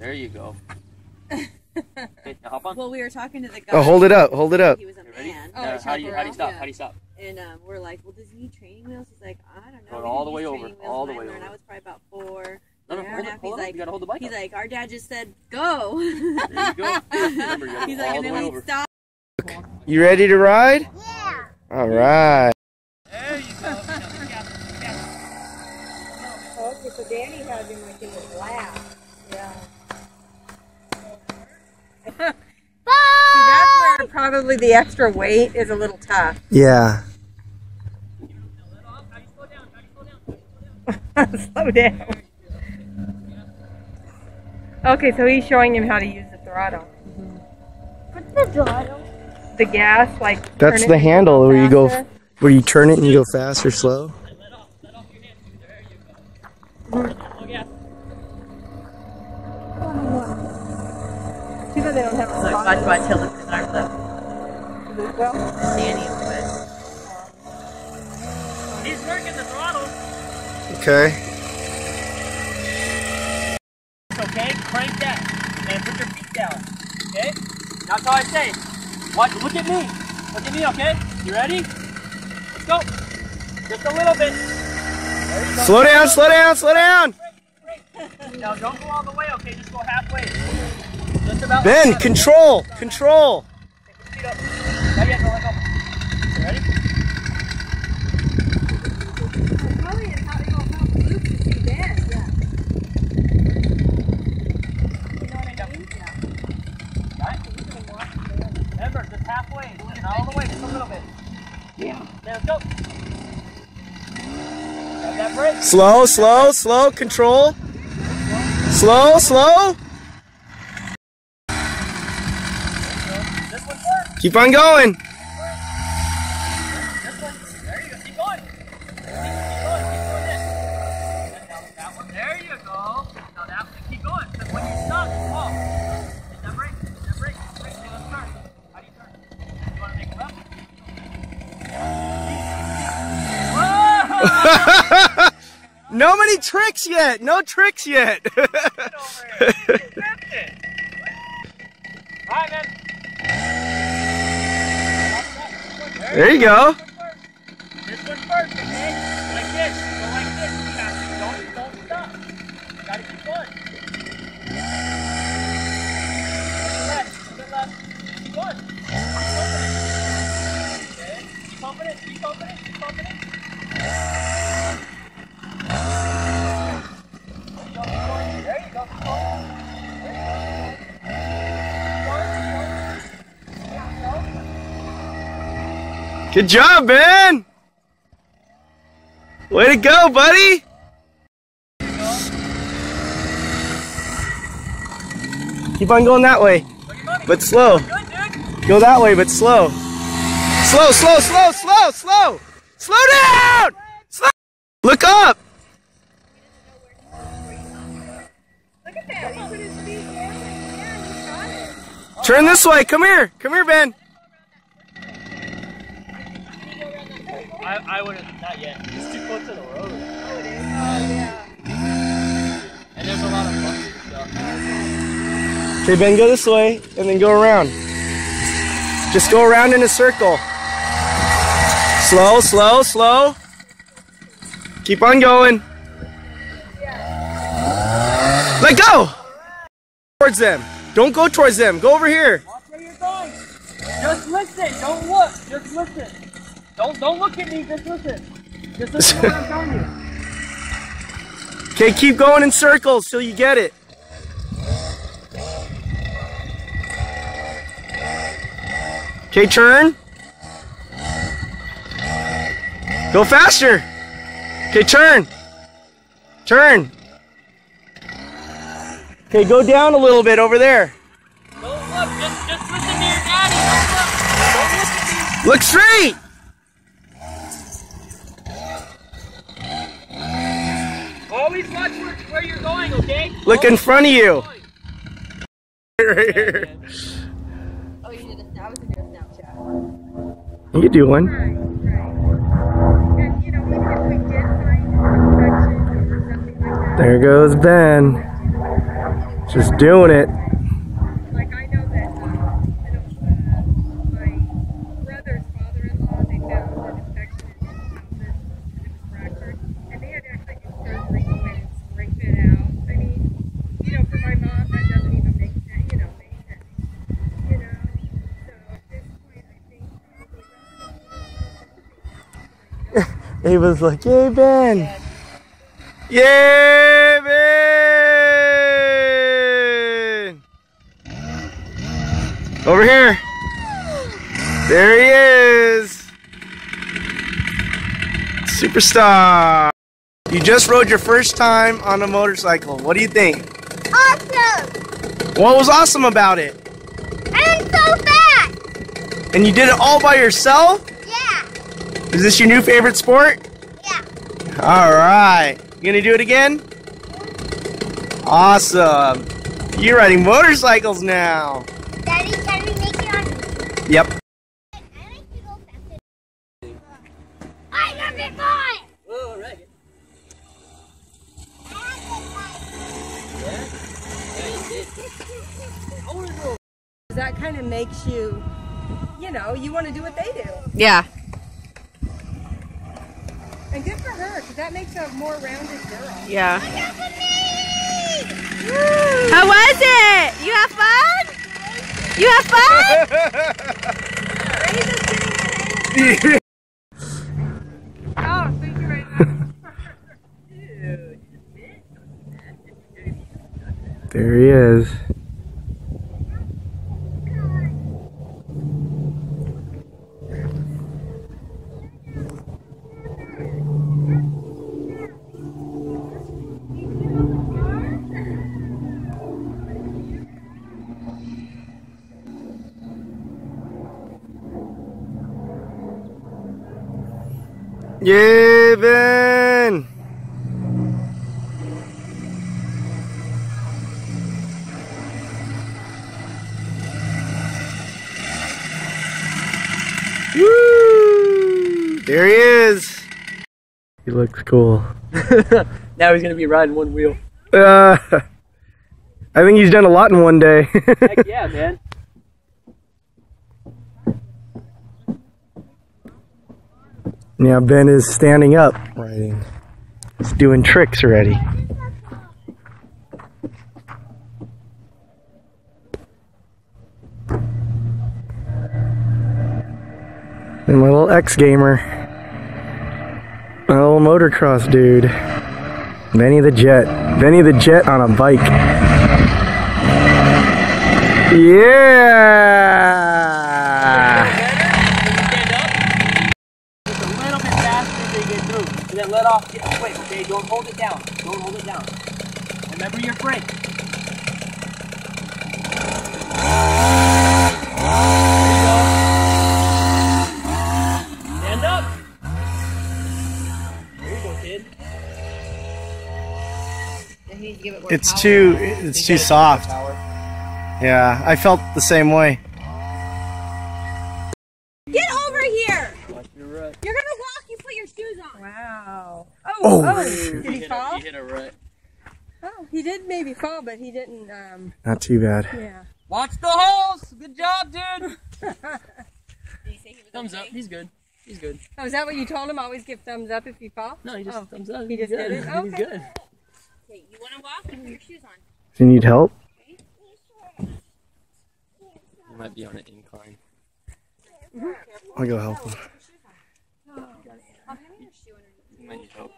There you go. Okay, now hop on. Well, we were talking to the guy. Oh, hold it up. Hold it up. He was a Ready? man. How do you stop? Yeah. How do you stop? And we're like, well, does he need training wheels? He's like, I don't know. Go We all didn't the way use over. training wheels All when the I way learned. over. I was probably about 4. No, hold it. Hold it. You gotta hold the bike. He's up. like, our dad just said, go. There you go. Remember, you gotta He's go like, all and the then way we over. stop. You ready to ride? Yeah. All right. There you go. Okay, so Danny has him like in his lap. Yeah. See, that's where probably the extra weight is a little tough. Yeah. Slow down. Okay, so he's showing him how to use the throttle. What's the throttle? The gas, like That's turn it the and handle where you go, faster. where you turn it and you go fast or slow. Too bad they don't have a Look, throttle. watch he'll lift his arms up. Well, Danny will put. He's working the throttle. Okay. Okay, crank that. And put your feet down. Okay? That's how I say. Watch, look at me. Look at me, okay? You ready? Let's go. Just a little bit. There you go. Slow down, slow down, slow down. Now don't go all the way, okay? Just go halfway. Just about. Ben, control, control. Take your feet up. Not yet, don't let go. You ready? probably it'll help Luke to see Ben. Yeah. You know what I mean? Yeah. Right? Remember, just halfway. Not all the way, just a little bit. Yeah. Let's go. Grab that brake. Slow, slow, slow, control. Slow, slow. This one first. Keep on going. This one. There you go. Keep going. Keep going. Keep doing this. And now that one. There you go. Now that one. Keep going. Because when you stop, it's off. Hit that brake. Hit that brake. Brake. Okay, let's turn. How do you turn? You want to make a left? Whoa! No many tricks yet. No tricks yet. Get over here. All right, man. There you go. This one first, okay? Like this. Go like this. Don't stop. Gotta keep going. Left. Keep going. Okay. Keep pumping it. Keep pumping it. Keep pumping it. There you go. Keep going. Good job, Ben. Way to go, buddy. Keep on going that way, but slow. Go that way, but slow. Slow, slow, slow, slow, slow. Slow down. Slow. Look up. Look at that. He put his feet down and yeah, he got it. Turn this way. Come here. Come here, Ben. I wouldn't, not yet. It's too close to the road. Oh, it is? Oh, yeah. And there's a lot of buses and stuff. Okay, Ben, go this way and then go around. Just go around in a circle. Slow, slow, slow. Keep on going. Let go. Towards them. Don't go towards them. Go over here. Watch where you're going. Just listen. Don't look. Just listen. Don't look at me. Just listen. Just listen to what I'm telling you. Okay, keep going in circles till you get it. Okay, turn. Go faster. Okay, turn. Turn. Okay, go down a little bit over there. Don't look. Just listen to your daddy. Don't look at me. Look straight. Always watch where you're going, okay? Look in front of you. Right here. Oh, you did I was going to do a Snapchat. You can do one. Right, right. And, you know, even if we did find infection or something like that. There goes Ben. Just doing it. Like I know that my brother's father-in-law, they found an infection in his pelvis and it was fractured, and they had to actually do surgery to it and straighten it out. I mean, you know, for my mom, that doesn't even make sense. You know, make sense. You know, so at this point, I think probably. Ava's like, yay, Ben! Yay, Ben! Over here! There he is! Superstar! You just rode your first time on a motorcycle. What do you think? Awesome! What was awesome about it? I'm so fast! And you did it all by yourself? Yeah! Is this your new favorite sport? Yeah! Alright. You gonna do it again? Awesome. You're riding motorcycles now. Daddy, can we make it on? Yep. I like to go faster. I love it, boy! Whoa, right. That kind of makes you, you know, you want to do what they do. Yeah. And good for her, because that makes a more rounded girl. Yeah. How was it? You have fun? You have fun? Oh, thank you very much. There he is. Yay, Ben! Woo! There he is. He looks cool. Now he's gonna be riding one wheel. I think he's done a lot in one day. Heck yeah, man. Now Ben is standing up riding. He's doing tricks already. And my little X-gamer. My little motocross dude. Benny the Jet. Benny the Jet on a bike. Yeah! Just a little bit faster as they get through. And then let off. Wait, okay, don't hold it down. Don't hold it down. Remember your brake. Stand up. There you go, kid. It's too soft. Yeah, I felt the same way. Get over here! Watch your rut. You're gonna walk, you put your shoes on. Wow. Oh. Did he fall? You hit a rut. Oh, he did maybe fall, but he didn't, Not too bad. yeah. Watch the holes! Good job, dude! Thumbs up. He's good. He's good. Oh, is that what you told him? Always give thumbs up if you fall? No, he just Oh, thumbs up. he just He's did good. it? He's Okay. good. Okay, you want to walk? Put your shoes on. Do you need help? You might be on an incline. I'll go help him. You might need help.